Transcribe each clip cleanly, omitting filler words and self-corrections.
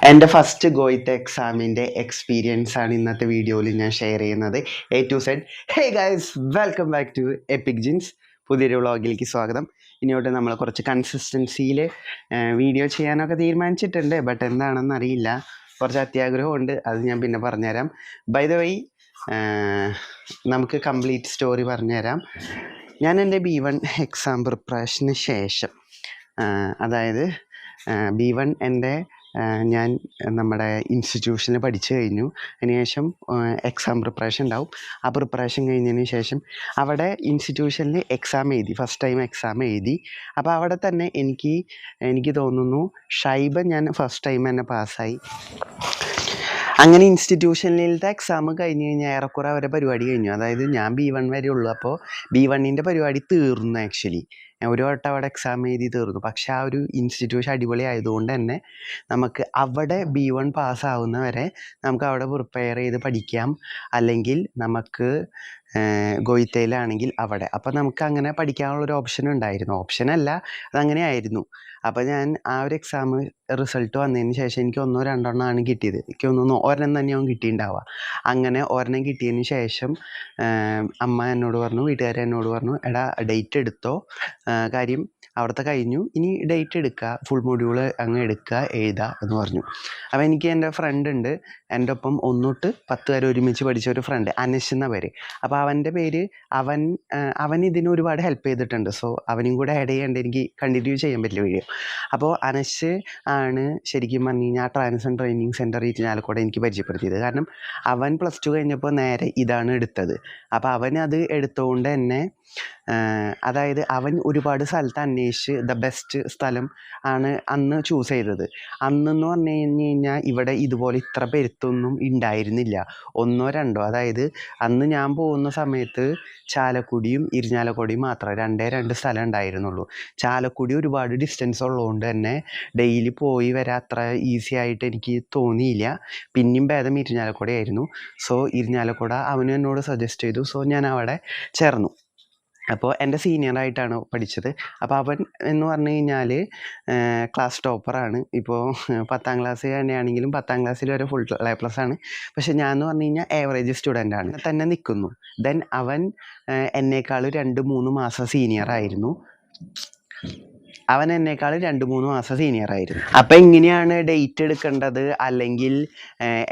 എൻ്റെ ഫസ്റ്റ് ഗോയിത്തെ എക്സാമിൻ്റെ എക്സ്പീരിയൻസ് ആണ് ഇന്നത്തെ വീഡിയോയിൽ ഞാൻ ഷെയർ ചെയ്യുന്നത്. A to Z. Hey guys, welcome back to epic Jins. പുതിയൊരു വ്ളോഗിലേക്ക് സ്വാഗതം. ഇനിയോട്ട് നമ്മൾ കുറച്ച് കൺസിസ്റ്റൻസിയിൽ വീഡിയോ ചെയ്യാനൊക്കെ തീരുമാനിച്ചിട്ടുണ്ട്. ബട്ട് എന്താണെന്ന് അറിയില്ല, കുറച്ച് അത്യാഗ്രഹമുണ്ട്. അത് ഞാൻ പിന്നെ പറഞ്ഞുതരാം. ബൈ ദ വൈ, നമുക്ക് കംപ്ലീറ്റ് സ്റ്റോറി പറഞ്ഞുതരാം. ഞാൻ എൻ്റെ B1 എക്സാം പ്രിപ്പറേഷന് ശേഷം, അതായത് B1 എൻ്റെ ഞാൻ നമ്മുടെ ഇൻസ്റ്റിറ്റ്യൂഷനിൽ പഠിച്ചു കഴിഞ്ഞു. അതിനുശേഷം എക്സാം പ്രിപ്പറേഷൻ ഉണ്ടാവും. ആ പ്രിപ്പറേഷൻ കഴിഞ്ഞതിന് ശേഷം അവിടെ ഇൻസ്റ്റിറ്റ്യൂഷനിൽ എക്സാം എഴുതി, ഫസ്റ്റ് ടൈം എക്സാം എഴുതി. അപ്പോൾ അവിടെ തന്നെ എനിക്ക് തോന്നുന്നു ഷൈബ ഞാൻ ഫസ്റ്റ് ടൈം തന്നെ പാസ്സായി. അങ്ങനെ ഇൻസ്റ്റിറ്റ്യൂഷനിലത്തെ എക്സാം കഴിഞ്ഞ് കഴിഞ്ഞാൽ ഏറെക്കുറെ അവരെ പരിപാടി കഴിഞ്ഞു. അതായത് ഞാൻ B1 വരെ ഉള്ളൂ. അപ്പോൾ B1ൻ്റെ പരിപാടി തീർന്നു. ആക്ച്വലി ഒരു വട്ടം അവിടെ എക്സാം എഴുതി തീർന്നു. പക്ഷെ ആ ഒരു ഇൻസ്റ്റിറ്റ്യൂഷൻ അടിപൊളി ആയതുകൊണ്ട് തന്നെ നമുക്ക് അവിടെ B1 പാസ്സാവുന്നവരെ നമുക്ക് അവിടെ പ്രിപ്പയർ ചെയ്ത് പഠിക്കാം. അല്ലെങ്കിൽ നമുക്ക് ഗോയിത്തയിലാണെങ്കിൽ അവിടെ. അപ്പോൾ നമുക്ക് അങ്ങനെ പഠിക്കാനുള്ളൊരു ഓപ്ഷൻ ഉണ്ടായിരുന്നു. ഓപ്ഷനല്ല, അതങ്ങനെ ആയിരുന്നു. അപ്പോൾ ഞാൻ ആ ഒരു എക്സാം റിസൾട്ട് വന്നതിന് ശേഷം എനിക്ക് ഒന്നോ രണ്ടെണ്ണമാണ് കിട്ടിയത്. എനിക്ക് തോന്നുന്നു ഒരെണ്ണം തന്നെയാവും കിട്ടിയിട്ടുണ്ടാവുക. അങ്ങനെ ഒരെണ്ണം കിട്ടിയതിന് ശേഷം അമ്മ എന്നോട് പറഞ്ഞു, വീട്ടുകാർ എന്നോട് പറഞ്ഞു, എടാ ഡേറ്റ് എടുത്തോ, കാര്യം അവിടുത്തെ കഴിഞ്ഞു, ഇനി ഡേറ്റ് എടുക്കുക, ഫുൾ മൊഡ്യൂൾ അങ്ങ് എടുക്കുക, എഴുതുക എന്ന് പറഞ്ഞു. അപ്പോൾ എനിക്ക് എൻ്റെ ഫ്രണ്ട് ഉണ്ട്, എൻ്റെ ഒപ്പം 1 തൊട്ട് 10 വരെ ഒരുമിച്ച് പഠിച്ച ഒരു ഫ്രണ്ട്, അനശ് എന്ന പേര്. അപ്പോൾ അവൻ്റെ പേര് അവൻ ഇതിന് ഒരുപാട് ഹെൽപ്പ് ചെയ്തിട്ടുണ്ട്. സോ അവനും കൂടെ ആഡ് ചെയ്യാണ്ട് എനിക്ക് കണ്ടിന്യൂ ചെയ്യാൻ പറ്റില്ല വീഡിയോ. അപ്പോൾ അനശ് ആണ് ശരിക്കും പറഞ്ഞു കഴിഞ്ഞാൽ ട്രാൻസ് ട്രെയിനിങ് സെൻറ്റർ ഇരിഞ്ഞാലക്കുട എനിക്ക് പരിചയപ്പെടുത്തിയത്. കാരണം അവൻ +2 കഴിഞ്ഞപ്പോൾ നേരെ ഇതാണ് എടുത്തത്. അപ്പോൾ അവൻ അത് എടുത്തുകൊണ്ട് തന്നെ, അതായത് അവൻ ഒരുപാട് സ്ഥലത്ത് അന്വേഷിച്ച് ദ ബെസ്റ്റ് സ്ഥലം ആണ് അന്ന് ചൂസ് ചെയ്തത്. അന്നെന്ന് പറഞ്ഞു കഴിഞ്ഞാൽ ഇവിടെ ഇതുപോലെ ഇത്ര പെരുത്തൊന്നും ഉണ്ടായിരുന്നില്ല, 1 or 2. അതായത് അന്ന് ഞാൻ പോകുന്ന സമയത്ത് ചാലക്കുടിയും ഇരിഞ്ഞാലക്കുടയും മാത്രമേ 2 സ്ഥലം ഉണ്ടായിരുന്നുള്ളൂ. ചാലക്കുടി ഒരുപാട് ഡിസ്റ്റൻസ് ഉള്ളതുകൊണ്ട് തന്നെ ഡെയിലി പോയി വരാൻ അത്ര ഈസി ആയിട്ട് എനിക്ക് തോന്നിയില്ല. പിന്നെയും ഭേദം ഇരിഞ്ഞാലക്കുടയായിരുന്നു. സോ ഇരിഞ്ഞാലക്കുട അവനും എന്നോട് സജസ്റ്റ് ചെയ്തു. സോ ഞാൻ അവിടെ ചേർന്നു. അപ്പോൾ എൻ്റെ സീനിയറായിട്ടാണ് പഠിച്ചത്. അപ്പോൾ അവൻ എന്ന് പറഞ്ഞു കഴിഞ്ഞാൽ ക്ലാസ് ടോപ്പറാണ്. ഇപ്പോൾ 10ാം ക്ലാസ് തന്നെയാണെങ്കിലും 10ാം ക്ലാസ്സിൽ വരെ ഫുൾ A+ ആണ്. പക്ഷെ ഞാൻ എന്ന് പറഞ്ഞു കഴിഞ്ഞാൽ ആവറേജ് സ്റ്റുഡൻ്റാണ് തന്നെ നിൽക്കുന്നു. ദെൻ അവൻ എന്നേക്കാൾ 2-3 മാസം സീനിയറായിരുന്നു. അപ്പം എങ്ങനെയാണ് ഡേറ്റ് എടുക്കേണ്ടത് അല്ലെങ്കിൽ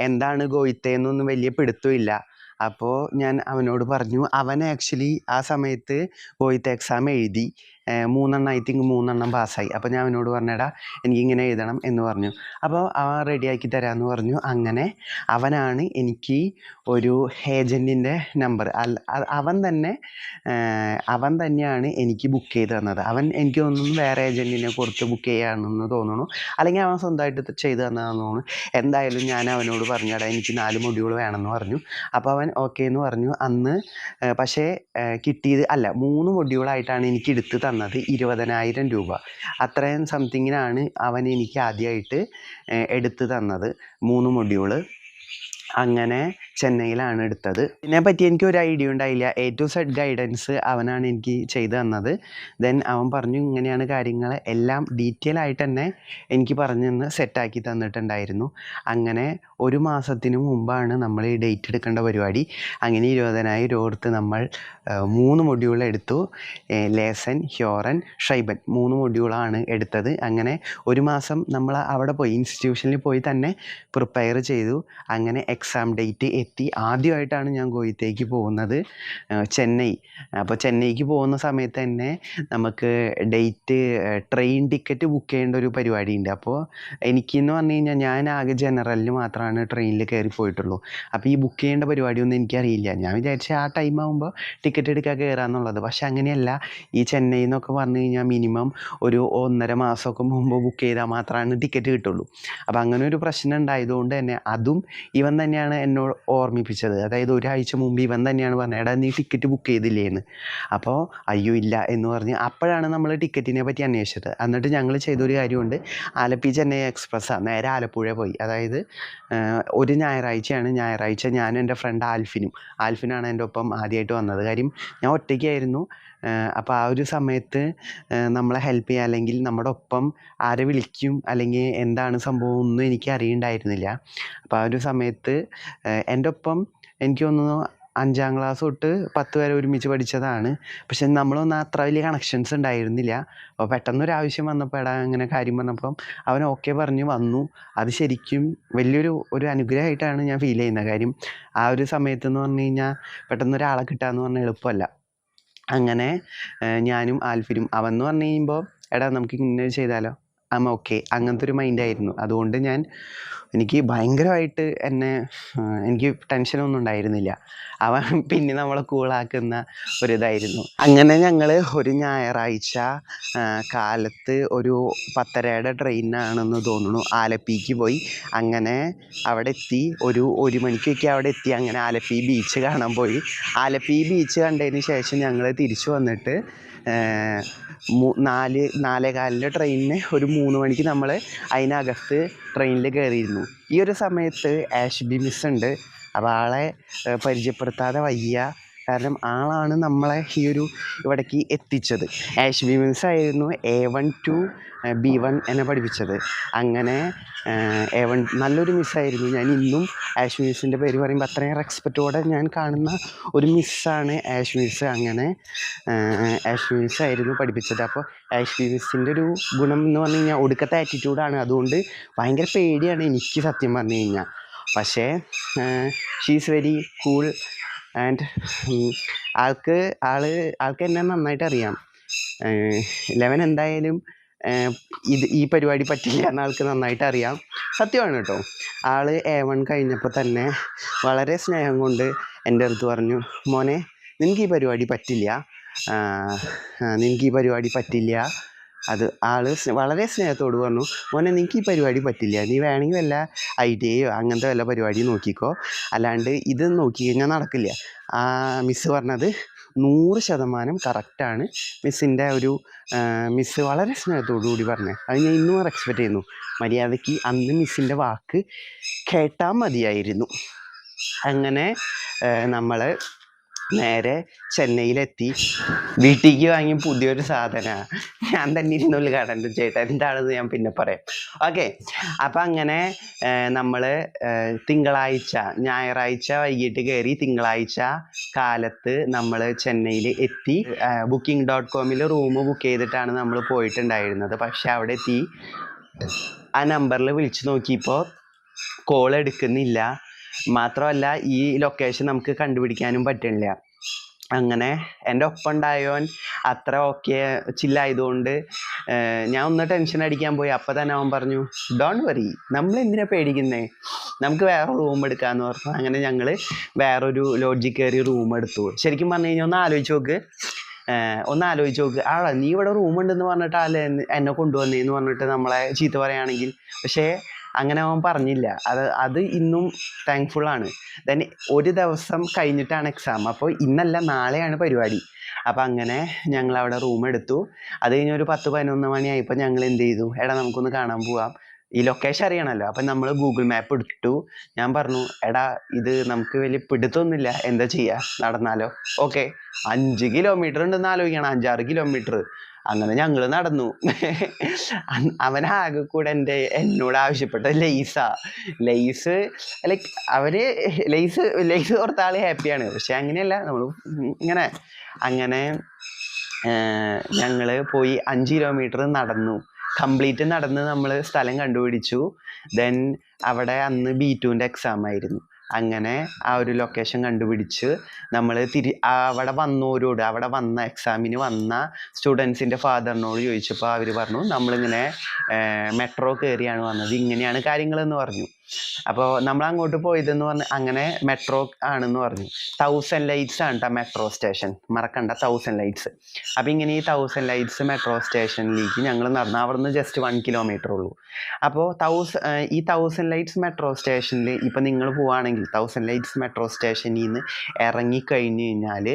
എന്താണ് ഗോയിത്തേന്നൊന്നും വലിയ പിടുത്തമില്ല. അപ്പോൾ ഞാൻ അവനോട് പറഞ്ഞു, അവൻ ആക്ച്വലി ആ സമയത്ത് ഗോയിത്തെ എക്സാം എഴുതി 3 പാസ്സായി. അപ്പോൾ ഞാൻ അവനോട് പറഞ്ഞെടാ എനിക്കിങ്ങനെ എഴുതണം എന്ന് പറഞ്ഞു. അപ്പോൾ അവൻ റെഡിയാക്കി തരാമെന്ന് പറഞ്ഞു. അങ്ങനെ അവനാണ് എനിക്ക് ഒരു ഏജൻറ്റിൻ്റെ നമ്പർ, അവൻ തന്നെയാണ് എനിക്ക് ബുക്ക് ചെയ്ത് തന്നത്. അവൻ എനിക്ക് തോന്നുന്നു വേറെ ഏജൻറ്റിനെ കൊടുത്ത് ബുക്ക് ചെയ്യാണെന്ന് തോന്നുന്നു, അല്ലെങ്കിൽ അവൻ സ്വന്തമായിട്ട് ചെയ്ത് തന്നതാണെന്ന് തോന്നുന്നു. എന്തായാലും ഞാൻ അവനോട് പറഞ്ഞെടാ എനിക്ക് 4 മൊഡ്യൂൾ വേണമെന്ന് പറഞ്ഞു. അപ്പോൾ അവൻ ഓക്കെ എന്ന് പറഞ്ഞു. അന്ന് പക്ഷേ കിട്ടിയത് 3 മൊഡ്യൂളായിട്ടാണ് എനിക്ക് എടുത്ത് തന്നത്. 20,000 രൂപ അത്രയും സംതിങ്ങിനാണ് അവൻ എനിക്ക് ആദ്യമായിട്ട് എടുത്ത് തന്നത് 3 മൊഡ്യൂള്. അങ്ങനെ ചെന്നൈയിലാണ് എടുത്തത്. ഇതിനെപ്പറ്റി എനിക്ക് ഒരു ഐഡിയ ഉണ്ടായില്ല. A to Z ഗൈഡൻസ് അവനാണ് എനിക്ക് ചെയ്തു തന്നത്. ദെൻ അവൻ പറഞ്ഞു ഇങ്ങനെയാണ് കാര്യങ്ങൾ, എല്ലാം ഡീറ്റെയിൽ ആയിട്ട് തന്നെ എനിക്ക് പറഞ്ഞു തന്ന് സെറ്റാക്കി തന്നിട്ടുണ്ടായിരുന്നു. അങ്ങനെ 1 മാസത്തിന് മുമ്പാണ് നമ്മൾ ഈ ഡേറ്റ് എടുക്കേണ്ട പരിപാടി. അങ്ങനെ 20,000 ഓർത്ത് നമ്മൾ 3 മൊഡ്യൂൾ എടുത്തു. ലേസൻ, ഹ്യോറൻ, ഷൈബൻ 3 മൊഡ്യൂളാണ് എടുത്തത്. അങ്ങനെ 1 മാസം നമ്മൾ അവിടെ പോയി ഇൻസ്റ്റിറ്റ്യൂഷനിൽ പോയി തന്നെ പ്രിപ്പയർ ചെയ്തു. അങ്ങനെ എക്സാം ഡേറ്റ് എത്തി. ആദ്യമായിട്ടാണ് ഞാൻ ഗോയിത്തേക്ക് പോകുന്നത്, ചെന്നൈ. അപ്പോൾ ചെന്നൈക്ക് പോകുന്ന സമയത്ത് തന്നെ നമുക്ക് ട്രെയിൻ ടിക്കറ്റ് ബുക്ക് ചെയ്യേണ്ട ഒരു പരിപാടി ഉണ്ട്. അപ്പോൾ എനിക്കെന്ന് പറഞ്ഞു കഴിഞ്ഞാൽ ഞാൻ ആകെ ജനറലിൽ മാത്രമാണ് ട്രെയിനിൽ കയറി പോയിട്ടുള്ളൂ. അപ്പോൾ ഈ ബുക്ക് ചെയ്യേണ്ട പരിപാടിയൊന്നും എനിക്കറിയില്ല. ഞാൻ വിചാരിച്ച ആ ടൈം ആകുമ്പോൾ ടിക്കറ്റ് എടുക്കാൻ കയറാമെന്നുള്ളത്. പക്ഷെ അങ്ങനെയല്ല. ഈ ചെന്നൈയിൽ നിന്നൊക്കെ പറഞ്ഞു കഴിഞ്ഞാൽ മിനിമം ഒരു 1.5 മാസമൊക്കെ മുമ്പ് ബുക്ക് ചെയ്താൽ മാത്രമാണ് ടിക്കറ്റ് കിട്ടുള്ളൂ. അപ്പോൾ അങ്ങനെ ഒരു പ്രശ്നം ഉണ്ടായതുകൊണ്ട് തന്നെ അതും ഇവൻ തന്നെയാണ് എന്നോട് ഓർമ്മിപ്പിച്ചത്. അതായത് 1 ആഴ്ച മുമ്പ് ഇവൻ തന്നെയാണ് പറഞ്ഞത്, എടാ നീ ടിക്കറ്റ് ബുക്ക് ചെയ്തില്ലേ എന്ന്. അപ്പോൾ അയ്യോ ഇല്ല എന്ന് പറഞ്ഞ് അപ്പോഴാണ് നമ്മൾ ടിക്കറ്റിനെ പറ്റി അന്വേഷിച്ചത്. എന്നിട്ട് ഞങ്ങൾ ചെയ്തൊരു കാര്യമുണ്ട്. ചെന്നൈ എക്സ്പ്രസ്സാണ്, നേരെ ആലപ്പുഴ പോയി. അതായത് ഒരു ഞായറാഴ്ച ഞാനും എൻ്റെ ഫ്രണ്ട് ആൽഫിനാണ് എൻ്റെ ഒപ്പം ആദ്യമായിട്ട് വന്നത്. കാര്യം ഞാൻ ഒറ്റയ്ക്കായിരുന്നു. അപ്പോൾ ആ ഒരു സമയത്ത് നമ്മളെ ഹെൽപ്പ് ചെയ്യുക അല്ലെങ്കിൽ നമ്മുടെ ഒപ്പം ആരെ വിളിക്കും അല്ലെങ്കിൽ എന്താണ് സംഭവം ഒന്നും എനിക്ക് അറിയണ്ടായിരുന്നില്ല. അപ്പോൾ ആ ഒരു സമയത്ത് എൻ്റെ ഒപ്പം എനിക്ക് തോന്നുന്നു 5ാം ക്ലാസ് തൊട്ട് 10 വരെ ഒരുമിച്ച് പഠിച്ചതാണ്. പക്ഷെ നമ്മളൊന്നും അത്ര വലിയ കണക്ഷൻസ് ഉണ്ടായിരുന്നില്ല. അപ്പോൾ പെട്ടെന്നൊരാവശ്യം വന്നപ്പോൾ എടാ ഇങ്ങനെ കാര്യം പറഞ്ഞപ്പം അവൻ ഓക്കെ പറഞ്ഞ് വന്നു. അത് ശരിക്കും വലിയൊരു അനുഗ്രഹമായിട്ടാണ് ഞാൻ ഫീൽ ചെയ്യുന്നത്. കാര്യം ആ ഒരു സമയത്തെന്ന് പറഞ്ഞു കഴിഞ്ഞാൽ പെട്ടെന്നൊരാളെ കിട്ടുകയെന്ന് പറഞ്ഞാൽ എളുപ്പമല്ല. അങ്ങനെ ഞാനും ആൽഫിനും അവൻ എന്ന് പറഞ്ഞു കഴിയുമ്പോൾ എടാ നമുക്ക് ഇങ്ങനെ ചെയ്താലോ, ഓക്കെ, അങ്ങനത്തെ ഒരു മൈൻഡായിരുന്നു. അതുകൊണ്ട് എനിക്ക് ഭയങ്കരമായിട്ട് എനിക്ക് ടെൻഷനൊന്നും ഉണ്ടായിരുന്നില്ല. അവൻ പിന്നെ നമ്മളെ കൂളാക്കുന്ന ഒരിതായിരുന്നു. അങ്ങനെ ഞങ്ങൾ ഒരു ഞായറാഴ്ച കാലത്ത് ഒരു 10:30യുടെ ട്രെയിനാണെന്ന് തോന്നുന്നു ആലപ്പിക്ക് പോയി. അങ്ങനെ അവിടെ എത്തി, ഒരു മണിക്കൊക്കെ അവിടെ എത്തി. അങ്ങനെ ആലപ്പി ബീച്ച് കാണാൻ പോയി. ആലപ്പി ബീച്ച് കണ്ടതിന് ശേഷം ഞങ്ങൾ തിരിച്ചു വന്നിട്ട് 4:15 ട്രെയിനിന് ഒരു 3 മണിക്ക് നമ്മൾ അതിനകത്ത് ട്രെയിനിൽ കയറിയിരുന്നു. ഈ ഒരു സമയത്ത് ആഷ്ബി മിസ്സുണ്ട്. അപ്പോൾ ആളെ പരിചയപ്പെടുത്താതെ വയ്യ. കാരണം ആളാണ് നമ്മളെ ഇവിടേക്ക് എത്തിച്ചത്. ആഷ്ബി മിസ്സായിരുന്നു A1 to B1 എന്നെ പഠിപ്പിച്ചത്. അങ്ങനെ A1 നല്ലൊരു മിസ്സായിരുന്നു. ഞാൻ ഇന്നും ആഷ്ബി മിസ്സിൻ്റെ പേര് പറയുമ്പോൾ അത്രയും റെസ്പെക്റ്റോടെ ഞാൻ കാണുന്ന ഒരു മിസ്സാണ് ആഷ്ബി മിസ്സ്. അങ്ങനെ ആഷ്ബി മിസ്സായിരുന്നു പഠിപ്പിച്ചത്. അപ്പോൾ ആഷ്ബി മിസ്സിൻ്റെ ഒരു ഗുണം എന്ന് പറഞ്ഞു കഴിഞ്ഞാൽ ഒടുക്കത്തെ ആറ്റിറ്റ്യൂഡാണ്. അതുകൊണ്ട് ഭയങ്കര പേടിയാണ് എനിക്ക് സത്യം പറഞ്ഞു കഴിഞ്ഞാൽ. പക്ഷേ she is very cool and ആൾക്ക് എന്നെ നന്നായിട്ട് അറിയാം. ലെവൻ എന്തായാലും ഈ പരിപാടി പറ്റില്ല എന്ന് ആൾക്ക് നന്നായിട്ട് അറിയാം. സത്യമാണ് കേട്ടോ. ആൾ A1 കഴിഞ്ഞപ്പോൾ തന്നെ വളരെ സ്നേഹം കൊണ്ട് എൻ്റെ അടുത്ത് പറഞ്ഞു, മോനെ നിനക്ക് ഈ പരിപാടി പറ്റില്ല. അത് ആൾ വളരെ സ്നേഹത്തോട് പറഞ്ഞു, മോനെ നിനക്ക് ഈ പരിപാടി പറ്റില്ല, നീ വേണമെങ്കിൽ വല്ല ITIയോ അങ്ങനത്തെ വല്ല പരിപാടി നോക്കിക്കോ, അല്ലാണ്ട് ഇത് നോക്കി കഴിഞ്ഞാൽ നടക്കില്ല. മിസ്സ് പറഞ്ഞത് 100% കറക്റ്റാണ്. മിസ്സ് വളരെ സ്നേഹത്തോടു കൂടി പറഞ്ഞത്. അത് ഞാൻ ഇന്നും റെസ്പെക്റ്റ് ചെയ്യുന്നു. മര്യാദയ്ക്ക് അന്ന് മിസ്സിൻ്റെ വാക്ക് കേട്ടാൽ മതിയായിരുന്നു. അങ്ങനെ നമ്മൾ നേരെ ചെന്നൈയിലെത്തി. വീട്ടിലേക്ക് വാങ്ങിയ പുതിയൊരു സാധനമാണ്. ഞാൻ തന്നെ ഇരുന്നൊരു കടണ്ട് ചേട്ടാ, എന്താണെന്ന് ഞാൻ പിന്നെ പറയാം. ഓക്കെ, അപ്പം അങ്ങനെ നമ്മൾ ഞായറാഴ്ച വൈകിട്ട് കയറി തിങ്കളാഴ്ച കാലത്ത് നമ്മൾ ചെന്നൈയിൽ എത്തി. booking.com റൂം ബുക്ക് ചെയ്തിട്ടാണ് നമ്മൾ പോയിട്ടുണ്ടായിരുന്നത്. പക്ഷെ അവിടെ എത്തി ആ നമ്പറിൽ വിളിച്ചു നോക്കിയപ്പോൾ കോൾ എടുക്കുന്നില്ല. മാത്രമല്ല ഈ ലൊക്കേഷൻ നമുക്ക് കണ്ടുപിടിക്കാനും പറ്റില്ല. അങ്ങനെ എൻ്റെ ഒപ്പം ഉണ്ടായവൻ അത്ര ചില്ലായതുകൊണ്ട് ഞാൻ ഒന്ന് ടെൻഷൻ അടിക്കാൻ പോയി. അപ്പം തന്നെ അവൻ പറഞ്ഞു, ഡോണ്ട് വറി, നമ്മൾ എന്തിനാ പേടിക്കുന്നേ, നമുക്ക് വേറെ റൂം എടുക്കാമെന്ന് പറഞ്ഞു. അങ്ങനെ ഞങ്ങൾ വേറൊരു ലോഡ്ജിൽ കയറി റൂം എടുത്തു. ശരിക്കും പറഞ്ഞു കഴിഞ്ഞാൽ ഒന്ന് ആലോചിച്ച് നോക്ക്, നീ ഇവിടെ റൂം ഉണ്ടെന്ന് പറഞ്ഞിട്ട് എന്നെ കൊണ്ടുവന്നേന്ന് പറഞ്ഞിട്ട് നമ്മളെ ചീത്ത പറയുകയാണെങ്കിൽ. പക്ഷേ അങ്ങനെ അവൻ പറഞ്ഞില്ല. അത് ഇന്നും താങ്ക്ഫുള്ളാണ്. ദെൻ ഒരു ദിവസം കഴിഞ്ഞിട്ടാണ് എക്സാം. അപ്പോൾ ഇന്നല്ല നാളെയാണ് പരിപാടി. അപ്പോൾ അങ്ങനെ ഞങ്ങൾ അവിടെ റൂം എടുത്തു. അത് കഴിഞ്ഞ് ഒരു 10-11 മണിയായപ്പോൾ ഞങ്ങൾ എന്ത് ചെയ്തു, എടാ നമുക്കൊന്ന് കാണാൻ പോവാം, ഈ ലൊക്കേഷൻ അറിയണമല്ലോ. അപ്പം നമ്മൾ ഗൂഗിൾ മാപ്പ് എടുത്തു. ഞാൻ പറഞ്ഞു, എടാ ഇത് നമുക്ക് വലിയ പിടുത്തൊന്നുമില്ല, എന്താ ചെയ്യുക, നടന്നാലോ? ഓക്കെ, 5 കിലോമീറ്റർ ഉണ്ടെന്ന് ആലോചിക്കണം, 5-6 കിലോമീറ്റർ. അങ്ങനെ ഞങ്ങൾ നടന്നു. അവൻ ആകെ കൂടെ എന്നോട് ആവശ്യപ്പെട്ട ലെയ്സ് ലൈക്ക് അവര് ലെയ്സ് ഓർത്താൾ ഹാപ്പിയാണ്. പക്ഷെ അങ്ങനെയല്ല, നമ്മൾ അങ്ങനെ ഞങ്ങൾ പോയി 5 കിലോമീറ്റർ കംപ്ലീറ്റ് നടന്ന് നമ്മൾ സ്ഥലം കണ്ടുപിടിച്ചു. ദെൻ അവിടെ അന്ന് B2ൻ്റെ എക്സാം ആയിരുന്നു. അങ്ങനെ ആ ഒരു ലൊക്കേഷൻ കണ്ടുപിടിച്ച് നമ്മൾ അവിടെ വന്ന എക്സാമിന് വന്ന സ്റ്റുഡൻസിൻ്റെ ഫാദറിനോട് ചോദിച്ചപ്പോൾ അവർ പറഞ്ഞു, നമ്മളിങ്ങനെ മെട്രോ കയറിയാണ് വന്നത്, ഇങ്ങനെയാണ് കാര്യങ്ങളെന്ന് പറഞ്ഞു. അപ്പോൾ നമ്മൾ അങ്ങോട്ട് പോയതെന്ന് പറഞ്ഞ് അങ്ങനെ മെട്രോ ആണെന്ന് പറഞ്ഞു. 1000 ലൈറ്റ്സ് ആണ് കേട്ടോ മെട്രോ സ്റ്റേഷൻ, മറക്കണ്ട, 1000 ലൈറ്റ്സ്. അപ്പോൾ ഇങ്ങനെ ഈ 1000 ലൈറ്റ്സ് മെട്രോ സ്റ്റേഷനിലേക്ക് ഞങ്ങൾ നടന്നു. അവിടുന്ന് ജസ്റ്റ് 1 കിലോമീറ്റർ ഉള്ളൂ. അപ്പോൾ ഈ 1000 ലൈറ്റ്സ് മെട്രോ സ്റ്റേഷനിൽ ഇപ്പം നിങ്ങൾ പോവുകയാണെങ്കിൽ 1000 ലൈറ്റ്സ് മെട്രോ സ്റ്റേഷനിൽ നിന്ന് ഇറങ്ങിക്കഴിഞ്ഞ് കഴിഞ്ഞാൽ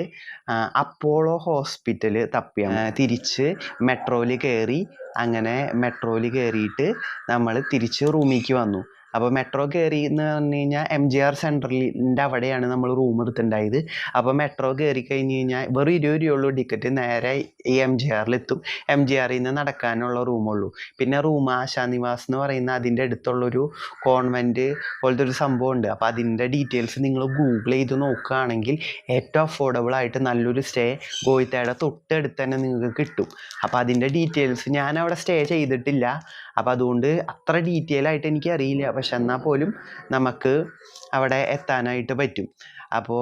അപ്പോളോ ഹോസ്പിറ്റൽ തപ്പിയാണ് തിരിച്ച് മെട്രോയിൽ കയറി. അങ്ങനെ മെട്രോയിൽ കയറിയിട്ട് നമ്മൾ തിരിച്ച് റൂമിലേക്ക് വന്നു. അപ്പോൾ മെട്രോ കയറി എന്ന് പറഞ്ഞു കഴിഞ്ഞാൽ MGR സെൻട്രലിൻ്റെ അവിടെയാണ് നമ്മൾ റൂം എടുത്തിട്ടുണ്ടായത്. അപ്പോൾ മെട്രോ കയറി കഴിഞ്ഞ് കഴിഞ്ഞാൽ വെറും 20 രൂപയുള്ളൂ ടിക്കറ്റ്, നേരെ ഈ MGRലെത്തും. MGRൽ നിന്ന് നടക്കാനുള്ള റൂമുള്ളൂ. പിന്നെ റൂം ആശാനിവാസ് എന്ന് പറയുന്ന അതിൻ്റെ അടുത്തുള്ളൊരു കോൺവെൻറ്റ് പോലത്തെ ഒരു സംഭവമുണ്ട്. അപ്പോൾ അതിൻ്റെ ഡീറ്റെയിൽസ് നിങ്ങൾ ഗൂഗിൾ ചെയ്ത് നോക്കുകയാണെങ്കിൽ ഏറ്റവും അഫോർഡബിൾ ആയിട്ട് നല്ലൊരു സ്റ്റേ ഗോയിത്തയുടെ തൊട്ടടുത്ത് തന്നെ നിങ്ങൾക്ക് കിട്ടും. അപ്പോൾ അതിൻ്റെ ഡീറ്റെയിൽസ് ഞാൻ അവിടെ സ്റ്റേ ചെയ്തിട്ടില്ല, അപ്പോൾ അതുകൊണ്ട് അത്ര ഡീറ്റെയിൽ ആയിട്ട് എനിക്ക് അറിയില്ല. പക്ഷെ എന്നാൽ പോലും നമുക്ക് അവിടെ എത്താനായിട്ട് പറ്റും. അപ്പോൾ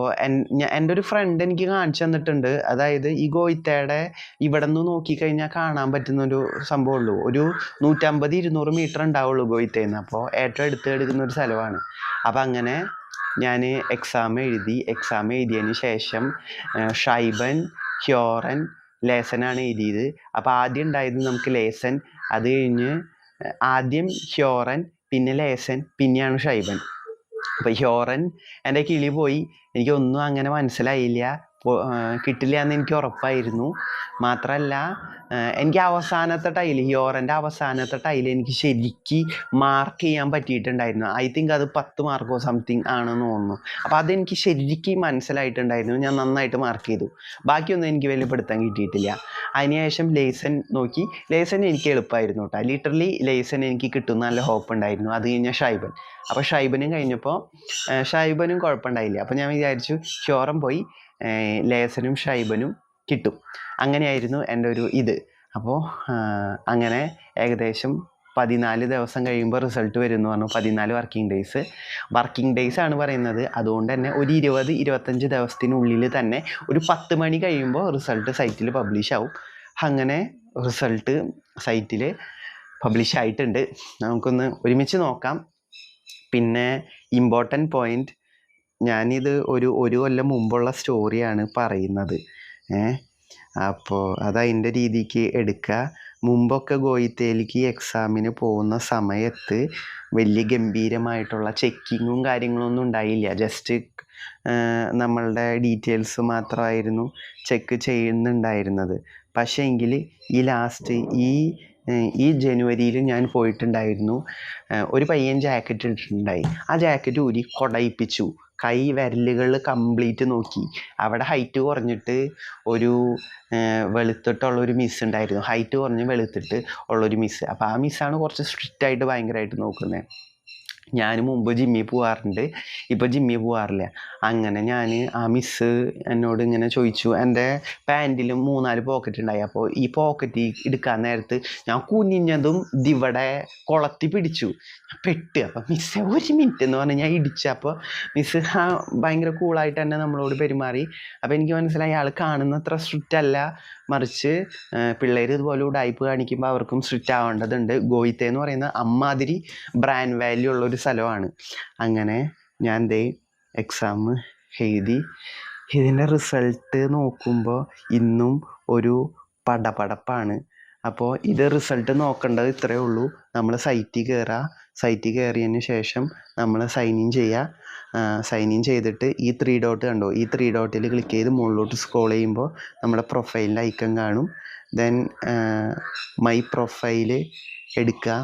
എൻ്റെ ഒരു ഫ്രണ്ട് എനിക്ക് കാണിച്ചു തന്നിട്ടുണ്ട്. അതായത് ഈ ഗോയിത്തയുടെ ഇവിടെ നിന്ന് നോക്കിക്കഴിഞ്ഞാൽ കാണാൻ പറ്റുന്നൊരു സംഭവമുള്ളൂ. ഒരു 150-200 മീറ്റർ ഉണ്ടാവുള്ളൂ ഗോയിത്തയിൽ നിന്ന്. അപ്പോൾ ഏറ്റവും അടുത്ത് എടുക്കുന്ന ഒരു സ്ഥലമാണ്. അപ്പോൾ അങ്ങനെ ഞാൻ എക്സാം എഴുതിയതിന് ശേഷം ഷൈബൻ, ഹ്യോറൻ, ലേസനാണ് എഴുതിയത്. അപ്പോൾ ആദ്യം ഉണ്ടായത് നമുക്ക് ലേസൻ, അത് കഴിഞ്ഞ് ആദ്യം ഹ്യോറൻ, പിന്നെ ലേസൻ, പിന്നെയാണ് ഷൈബൻ. അപ്പോൾ ഹ്യോറൻ എൻ്റെ കിളി പോയി, എനിക്കൊന്നും അങ്ങനെ മനസ്സിലായില്ല, കിട്ടില്ല എന്ന് എനിക്ക് ഉറപ്പായിരുന്നു. മാത്രമല്ല എനിക്ക് അവസാനത്തെ ടൈൽ, ഹ്യോറൻ്റെ അവസാനത്തെ ടൈൽ എനിക്ക് ശരിക്ക് മാർക്ക് ചെയ്യാൻ പറ്റിയിട്ടുണ്ടായിരുന്നു. ഐ തിങ്ക് അത് 10 മാർക്കോ സംതിങ് ആണെന്ന് തോന്നുന്നു. അപ്പോൾ അതെനിക്ക് ശരിക്ക് മനസ്സിലായിട്ടുണ്ടായിരുന്നു, ഞാൻ നന്നായിട്ട് മാർക്ക് ചെയ്തു. ബാക്കിയൊന്നും എനിക്ക് വലിയ പിടുത്തം കിട്ടിയിട്ടില്ല. അതിനുശേഷം ലേസൻ നോക്കി. ലേസൻ എനിക്ക് എളുപ്പമായിരുന്നു കേട്ടോ, ലിറ്ററലി ലേസൻ എനിക്ക് കിട്ടും നല്ല ഹോപ്പ് ഉണ്ടായിരുന്നു. അത് കഴിഞ്ഞാൽ ഷൈബൻ. അപ്പോൾ ഷൈബനും കഴിഞ്ഞപ്പോൾ ഷൈബനും കുഴപ്പമുണ്ടായില്ല. അപ്പോൾ ഞാൻ വിചാരിച്ചു ഹ്യോറൻ പോയി, ലേസനും ഷൈബനും കിട്ടും. അങ്ങനെയായിരുന്നു എൻ്റെ ഒരു ഇത്. അപ്പോൾ അങ്ങനെ ഏകദേശം 14 ദിവസം കഴിയുമ്പോൾ റിസൾട്ട് വരും എന്ന് പറഞ്ഞു. 14 വർക്കിംഗ് ഡേയ്സ് ആണ് പറയുന്നത്. അതുകൊണ്ട് തന്നെ ഒരു 20-25 ദിവസത്തിനുള്ളിൽ തന്നെ ഒരു 10 മണി കഴിയുമ്പോൾ റിസൾട്ട് സൈറ്റിൽ പബ്ലിഷ് ആവും. അങ്ങനെ റിസൾട്ട് സൈറ്റിൽ പബ്ലിഷ് ആയിട്ടുണ്ട്. നമുക്കൊന്ന് ഒരുമിച്ച് നോക്കാം. പിന്നെ ഇമ്പോർട്ടൻ്റ് പോയിൻ്റ്, ഞാനിത് ഒരു കൊല്ലം മുമ്പുള്ള സ്റ്റോറിയാണ് പറയുന്നത്. അപ്പോൾ അതതിൻ്റെ രീതിക്ക് എടുക്കുക. മുമ്പൊക്കെ ഗോയിത്തയിലേക്ക് എക്സാമിന് പോകുന്ന സമയത്ത് വലിയ ഗംഭീരമായിട്ടുള്ള ചെക്കിങ്ങും കാര്യങ്ങളൊന്നും ഉണ്ടായില്ല. ജസ്റ്റ് നമ്മളുടെ ഡീറ്റെയിൽസ് മാത്രമായിരുന്നു ചെക്ക് ചെയ്യുന്നുണ്ടായിരുന്നത്. പക്ഷേ എങ്കിൽ ഈ ജനുവരിയിൽ ഞാൻ പോയിട്ടുണ്ടായിരുന്നു. ഒരു പയ്യൻ ജാക്കറ്റ് ഇട്ടിട്ടുണ്ടായി. ആ ജാക്കറ്റ് ഊരി കൊടയിപ്പിച്ചു. കൈ വിരലുകൾ കംപ്ലീറ്റ് നോക്കി. അവിടെ ഹൈറ്റ് കുറഞ്ഞിട്ട് ഒരു വെളുത്തിട്ടുള്ളൊരു മിസ് ഉണ്ടായിരുന്നു. ഹൈറ്റ് കുറഞ്ഞ് വെളുത്തിട്ട് ഉള്ളൊരു മിസ്. അപ്പോൾ ആ മിസ്സാണ് കുറച്ച് സ്ട്രിക്റ്റായിട്ട് ഭയങ്കരമായിട്ട് നോക്കുന്നത്. ഞാൻ മുമ്പ് ജിമ്മിൽ പോകാറുണ്ട്, ഇപ്പോൾ ജിമ്മിൽ പോകാറില്ല. അങ്ങനെ ഞാൻ ആ മിസ്സ് എന്നോട് ഇങ്ങനെ ചോദിച്ചു. എൻ്റെ പാൻറ്റിലും 3-4 പോക്കറ്റ് ഉണ്ടായി. അപ്പോൾ ഈ പോക്കറ്റ് എടുക്കാൻ നേരത്ത് ഞാൻ കുനിഞ്ഞതും ഇവിടെ കൊളത്തി പിടിച്ചു, പെട്ട്. അപ്പം മിസ്സെ 1 മിനിറ്റ് എന്ന് പറഞ്ഞ് ഞാൻ ഇടിച്ചപ്പോൾ മിസ്സ് ഭയങ്കര കൂളായിട്ട് തന്നെ നമ്മളോട് പെരുമാറി. അപ്പോൾ എനിക്ക് മനസ്സിലായി അയാൾ കാണുന്നത്ര സ്ട്രിക്റ്റ് അല്ല, മറിച്ച് പിള്ളേർ ഇതുപോലെ ഉടായ്പ് കാണിക്കുമ്പോൾ അവർക്കും സ്ട്രിക്റ്റ് ആവേണ്ടതുണ്ട്. ഗോയിത്ത എന്ന് പറയുന്ന അമ്മാതിരി ബ്രാൻഡ് വാല്യൂ ഉള്ളൊരു സ്ഥലമാണ്. അങ്ങനെ ഞാൻ എക്സാം എഴുതി. ഇതിൻ്റെ റിസൾട്ട് നോക്കുമ്പോൾ ഇന്നും ഒരു പടപടപ്പാണ്. അപ്പോൾ ഇത് റിസൾട്ട് നോക്കേണ്ടത് ഇത്രയേ ഉള്ളൂ. നമ്മൾ സൈറ്റിൽ കയറിയതിന് ശേഷം നമ്മൾ സൈൻ ഇൻ ചെയ്യുക. സൈൻ ഇൻ ചെയ്തിട്ട് ഈ 3 ഡോട്ട് കണ്ടോ, ഈ 3 ഡോട്ടിൽ ക്ലിക്ക് ചെയ്ത് മുകളിലോട്ട് സ്ക്രോൾ ചെയ്യുമ്പോൾ നമ്മുടെ പ്രൊഫൈലിൻ്റെ ഐക്കൺ കാണും. ദെൻ മൈ പ്രൊഫൈൽ എടുക്കുക.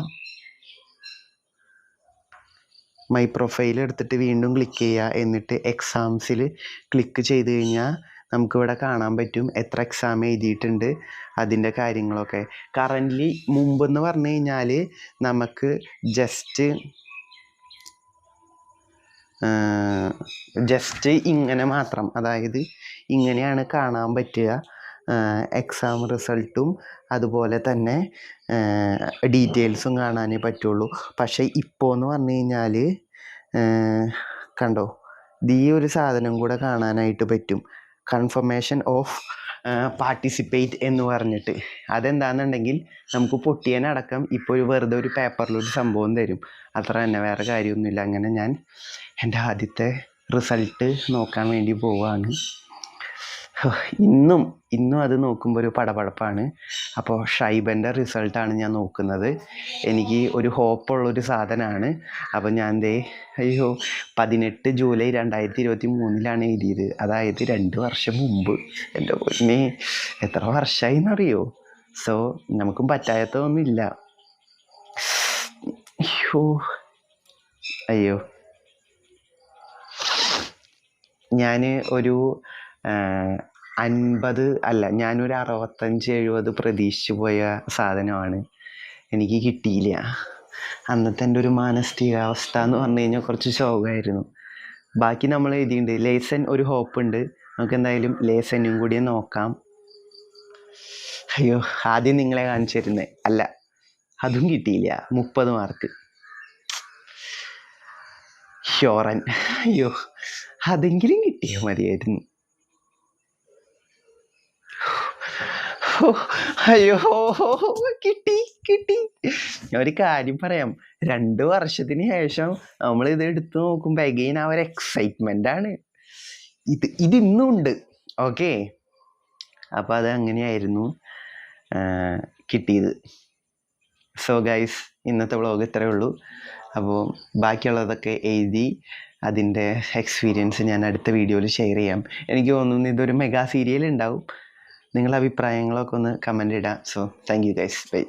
മൈ പ്രൊഫൈൽ എടുത്തിട്ട് വീണ്ടും ക്ലിക്ക് ചെയ്യുക. എന്നിട്ട് എക്സാംസിൽ ക്ലിക്ക് ചെയ്ത് കഴിഞ്ഞാൽ നമുക്കിവിടെ കാണാൻ പറ്റും എത്ര എക്സാം എഴുതിയിട്ടുണ്ട്, അതിൻ്റെ കാര്യങ്ങളൊക്കെ. കറൻ്റ്ലി മുമ്പെന്ന് പറഞ്ഞു കഴിഞ്ഞാൽ നമുക്ക് ജസ്റ്റ് ഇങ്ങനെ മാത്രം, അതായത് ഇങ്ങനെയാണ് കാണാൻ പറ്റുക എക്സാം റിസൾട്ടും അതുപോലെ തന്നെ ഡീറ്റെയിൽസും കാണാനേ പറ്റുള്ളൂ. പക്ഷേ ഇപ്പോൾ എന്ന് പറഞ്ഞു കഴിഞ്ഞാൽ കണ്ടോ, ഈ ഒരു സാധനം കൂടെ കാണാനായിട്ട് പറ്റും, കൺഫർമേഷൻ ഓഫ് പാർട്ടിസിപ്പേറ്റ് എന്ന് പറഞ്ഞിട്ട്. അതെന്താണെന്നുണ്ടെങ്കിൽ നമുക്ക് പൊട്ടിയനടക്കം ഇപ്പോൾ വെറുതെ ഒരു പേപ്പറിലൊരു സംഭവം തരും, അത്ര തന്നെ, വേറെ കാര്യമൊന്നുമില്ല. അങ്ങനെ ഞാൻ എൻ്റെ ആദ്യത്തെ റിസൾട്ട് നോക്കാൻ വേണ്ടി പോവുകയാണ്. ഇന്നും അത് നോക്കുമ്പോൾ ഒരു പടപടപ്പാണ്. അപ്പോൾ ഷൈബൻ്റെ റിസൾട്ടാണ് ഞാൻ നോക്കുന്നത്. എനിക്ക് ഒരു ഹോപ്പുള്ളൊരു സാധനമാണ്. അപ്പോൾ ഞാൻ 18 ജൂലൈ 2023 എഴുതിയത്, അതായത് 2 വർഷം മുമ്പ്. എൻ്റെ പൊന്നേ, എത്ര വർഷമായി എന്നറിയോ? സോ നമുക്കും പറ്റാത്തതൊന്നുമില്ല. അയ്യോ, ഞാൻ ഒരു 50 അല്ല, ഞാനൊരു 65-70 പ്രതീക്ഷിച്ച് പോയ സാധനമാണ്, എനിക്ക് കിട്ടിയില്ല. അന്നത്തെ എൻ്റെ ഒരു മാനസികാവസ്ഥ എന്ന് പറഞ്ഞു കഴിഞ്ഞാൽ കുറച്ച് ശോകമായിരുന്നു. ബാക്കി നമ്മൾ എഴുതിയിട്ടുണ്ട്. ലേസൻ ഒരു ഹോപ്പ് ഉണ്ട്, നമുക്ക് എന്തായാലും ലേസനും കൂടി നോക്കാം. അയ്യോ, ആദ്യം നിങ്ങളെ കാണിച്ചു തരുന്നത് അല്ല, അതും കിട്ടിയില്ല. 30 മാർക്ക്. ഷോറൻ, അയ്യോ അതെങ്കിലും കിട്ടിയാൽ മതിയായിരുന്നു. അയ്യോ, കിട്ടി കിട്ടി. ഒരു കാര്യം പറയാം, 2 വർഷത്തിന് ശേഷം നമ്മളിത് എടുത്തു നോക്കുമ്പോൾ അഗെയിൻ ആ ഒരു എക്സൈറ്റ്മെൻ്റ് ആണ്. ഇത് ഇന്നും ഉണ്ട്. ഓക്കെ, അപ്പോൾ അത് അങ്ങനെയായിരുന്നു കിട്ടിയത്. സോ ഗൈസ്, ഇന്നത്തെ വ്ളോഗ് ഇത്രയേ ഉള്ളൂ. അപ്പോൾ ബാക്കിയുള്ളതൊക്കെ എഴുതി അതിൻ്റെ എക്സ്പീരിയൻസ് ഞാൻ അടുത്ത വീഡിയോയിൽ ഷെയർ ചെയ്യാം. എനിക്ക് തോന്നുന്നു ഇതൊരു മെഗാ സീരിയൽ ഉണ്ടാവും. നിങ്ങളുടെ അഭിപ്രായങ്ങളൊക്കെ ഒന്ന് കമൻ്റ് ഇടാം. So thank you guys, by.